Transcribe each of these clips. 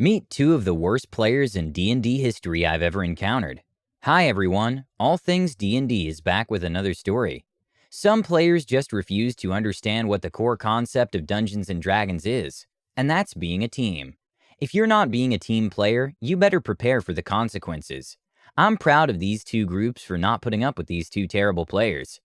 Meet two of the worst players in D&D history I've ever encountered. Hi everyone, All Things D&D is back with another story. Some players just refuse to understand what the core concept of Dungeons & Dragons is, and that's being a team. If you're not being a team player, you better prepare for the consequences. I'm proud of these two groups for not putting up with these two terrible players.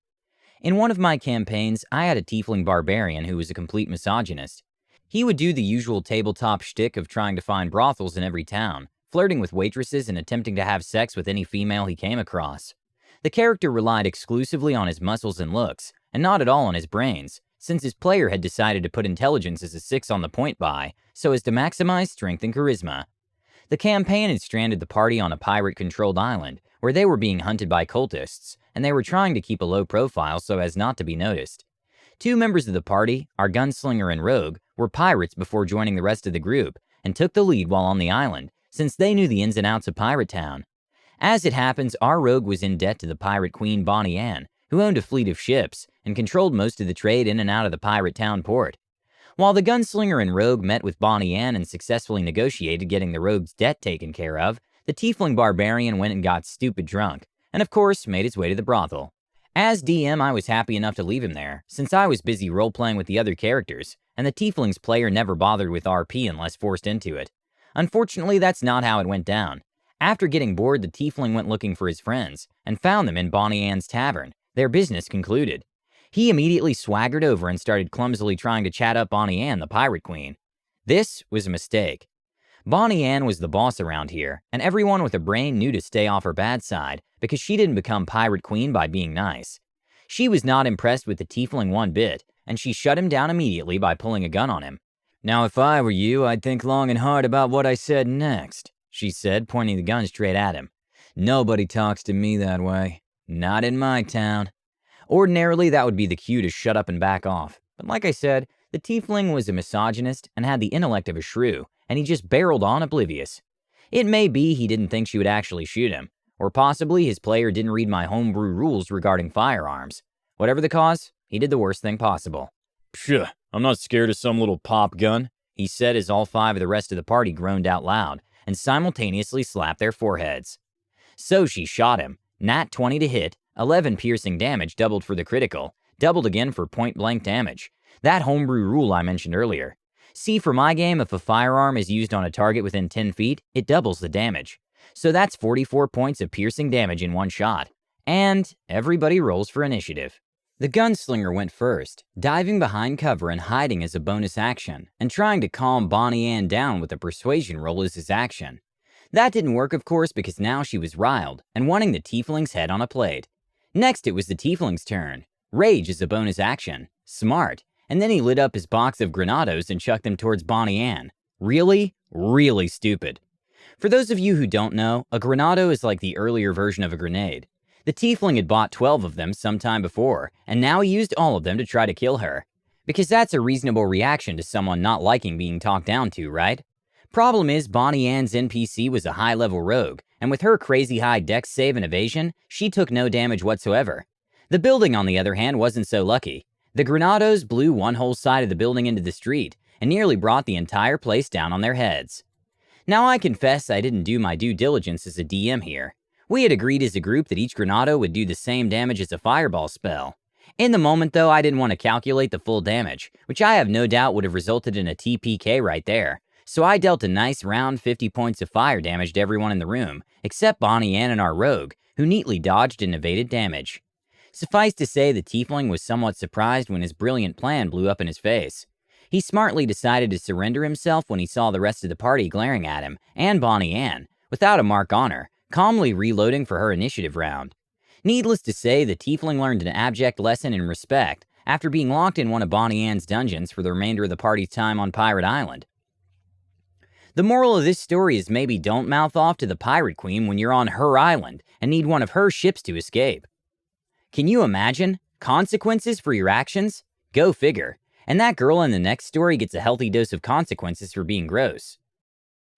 In one of my campaigns, I had a tiefling barbarian who was a complete misogynist. He would do the usual tabletop shtick of trying to find brothels in every town, flirting with waitresses and attempting to have sex with any female he came across. The character relied exclusively on his muscles and looks, and not at all on his brains, since his player had decided to put intelligence as a 6 on the point buy, so as to maximize strength and charisma. The campaign had stranded the party on a pirate-controlled island, where they were being hunted by cultists, and they were trying to keep a low profile so as not to be noticed. Two members of the party, our gunslinger and rogue, were pirates before joining the rest of the group, and took the lead while on the island, since they knew the ins and outs of Pirate Town. As it happens, our rogue was in debt to the pirate queen Bonnie Ann, who owned a fleet of ships, and controlled most of the trade in and out of the Pirate Town port. While the gunslinger and rogue met with Bonnie Ann and successfully negotiated getting the rogue's debt taken care of, the tiefling barbarian went and got stupid drunk, and of course made his way to the brothel. As DM, I was happy enough to leave him there, since I was busy role-playing with the other characters, and the tiefling's player never bothered with RP unless forced into it. Unfortunately, that's not how it went down. After getting bored, the tiefling went looking for his friends, and found them in Bonnie Ann's tavern, their business concluded. He immediately swaggered over and started clumsily trying to chat up Bonnie Ann, the pirate queen. This was a mistake. Bonnie Ann was the boss around here, and everyone with a brain knew to stay off her bad side, because she didn't become pirate queen by being nice. She was not impressed with the tiefling one bit, and she shut him down immediately by pulling a gun on him. "Now if I were you, I'd think long and hard about what I said next," she said, pointing the gun straight at him. "Nobody talks to me that way. Not in my town." Ordinarily, that would be the cue to shut up and back off, but like I said, the tiefling was a misogynist and had the intellect of a shrew, and he just barreled on oblivious. It may be he didn't think she would actually shoot him, or possibly his player didn't read my homebrew rules regarding firearms. Whatever the cause, he did the worst thing possible. "Phew, I'm not scared of some little pop gun," he said as all 5 of the rest of the party groaned out loud and simultaneously slapped their foreheads. So she shot him. Nat 20 to hit, 11 piercing damage doubled for the critical, doubled again for point-blank damage. That homebrew rule I mentioned earlier. See, for my game, if a firearm is used on a target within 10 feet, it doubles the damage. So that's 44 points of piercing damage in one shot. And everybody rolls for initiative. The gunslinger went first, diving behind cover and hiding as a bonus action, and trying to calm Bonnie Ann down with a persuasion roll as his action. That didn't work, of course, because now she was riled and wanting the tiefling's head on a plate. Next, it was the tiefling's turn. Rage is a bonus action. Smart. And then he lit up his box of Granados and chucked them towards Bonnie Ann. Really, really stupid. For those of you who don't know, a Granado is like the earlier version of a grenade. The tiefling had bought 12 of them sometime before, and now he used all of them to try to kill her. Because that's a reasonable reaction to someone not liking being talked down to, right? Problem is, Bonnie Ann's NPC was a high-level rogue, and with her crazy high dex save and evasion, she took no damage whatsoever. The building, on the other hand, wasn't so lucky. The Granados blew one whole side of the building into the street, and nearly brought the entire place down on their heads. Now I confess I didn't do my due diligence as a DM here. We had agreed as a group that each Granado would do the same damage as a fireball spell. In the moment though, I didn't want to calculate the full damage, which I have no doubt would have resulted in a TPK right there. So I dealt a nice round 50 points of fire damage to everyone in the room, except Bonnie Ann and our rogue, who neatly dodged and evaded damage. Suffice to say, the tiefling was somewhat surprised when his brilliant plan blew up in his face. He smartly decided to surrender himself when he saw the rest of the party glaring at him, and Bonnie Ann, without a mark on her, calmly reloading for her initiative round. Needless to say, the tiefling learned an abject lesson in respect after being locked in one of Bonnie Ann's dungeons for the remainder of the party's time on Pirate Island. The moral of this story is maybe don't mouth off to the Pirate Queen when you're on her island and need one of her ships to escape. Can you imagine? Consequences for your actions? Go figure. And that girl in the next story gets a healthy dose of consequences for being gross.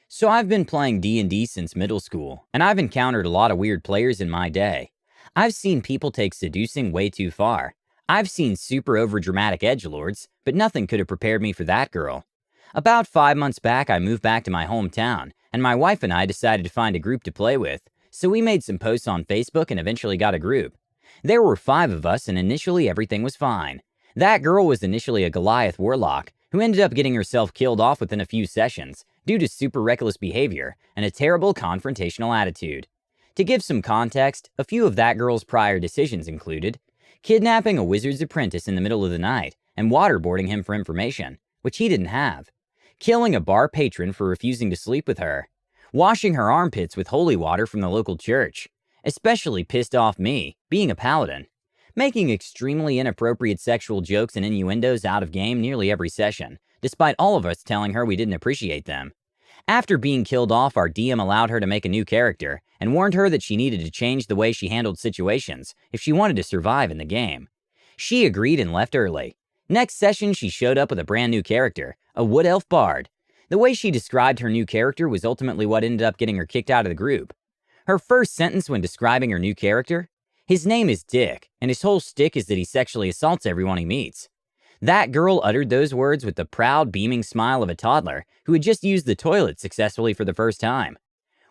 So I've been playing D&D since middle school, and I've encountered a lot of weird players in my day. I've seen people take seducing way too far. I've seen super overdramatic edgelords, but nothing could have prepared me for that girl. About 5 months back, I moved back to my hometown, and my wife and I decided to find a group to play with, so we made some posts on Facebook and eventually got a group. There were 5 of us, and initially everything was fine. That girl was initially a Goliath warlock, who ended up getting herself killed off within a few sessions due to super reckless behavior and a terrible confrontational attitude. To give some context, a few of that girl's prior decisions included kidnapping a wizard's apprentice in the middle of the night and waterboarding him for information, which he didn't have, killing a bar patron for refusing to sleep with her, washing her armpits with holy water from the local church, especially pissed off me, being a paladin, making extremely inappropriate sexual jokes and innuendos out of game nearly every session, despite all of us telling her we didn't appreciate them. After being killed off, our DM allowed her to make a new character and warned her that she needed to change the way she handled situations if she wanted to survive in the game. She agreed and left early. Next session, she showed up with a brand new character, a wood elf bard. The way she described her new character was ultimately what ended up getting her kicked out of the group. Her first sentence when describing her new character: "His name is Dick, and his whole shtick is that he sexually assaults everyone he meets." That girl uttered those words with the proud, beaming smile of a toddler who had just used the toilet successfully for the first time.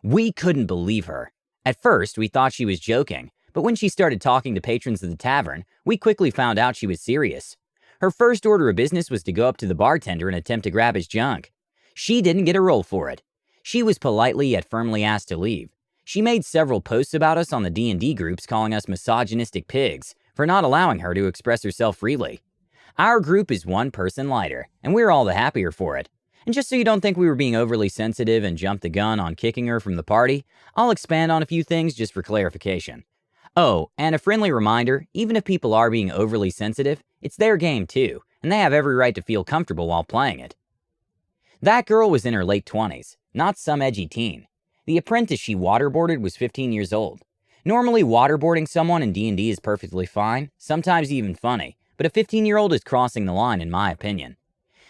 We couldn't believe her. At first, we thought she was joking, but when she started talking to patrons of the tavern, we quickly found out she was serious. Her first order of business was to go up to the bartender and attempt to grab his junk. She didn't get a roll for it. She was politely yet firmly asked to leave. She made several posts about us on the D&D groups, calling us misogynistic pigs for not allowing her to express herself freely. Our group is one person lighter, and we're all the happier for it. And just so you don't think we were being overly sensitive and jumped the gun on kicking her from the party, I'll expand on a few things just for clarification. Oh, and a friendly reminder, even if people are being overly sensitive, it's their game too, and they have every right to feel comfortable while playing it. That girl was in her late 20s, not some edgy teen. The apprentice she waterboarded was 15 years old. Normally, waterboarding someone in D&D is perfectly fine, sometimes even funny, but a 15-year-old is crossing the line in my opinion.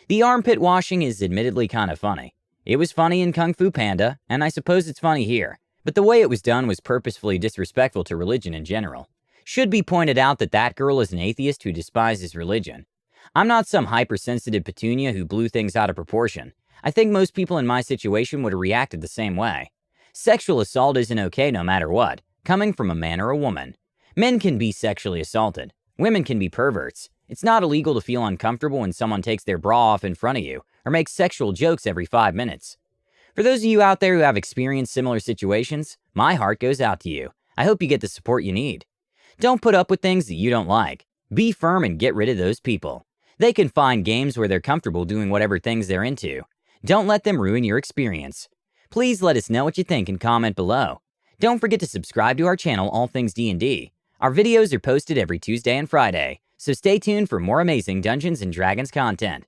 The armpit washing is admittedly kind of funny. It was funny in Kung Fu Panda, and I suppose it's funny here, but the way it was done was purposefully disrespectful to religion in general. Should be pointed out that that girl is an atheist who despises religion. I'm not some hypersensitive petunia who blew things out of proportion. I think most people in my situation would have reacted the same way. Sexual assault isn't okay no matter what, coming from a man or a woman. Men can be sexually assaulted. Women can be perverts. It's not illegal to feel uncomfortable when someone takes their bra off in front of you or makes sexual jokes every 5 minutes. For those of you out there who have experienced similar situations, my heart goes out to you. I hope you get the support you need. Don't put up with things that you don't like. Be firm and get rid of those people. They can find games where they're comfortable doing whatever things they're into. Don't let them ruin your experience. Please let us know what you think and comment below. Don't forget to subscribe to our channel, All Things D&D. Our videos are posted every Tuesday and Friday, so stay tuned for more amazing Dungeons & Dragons content.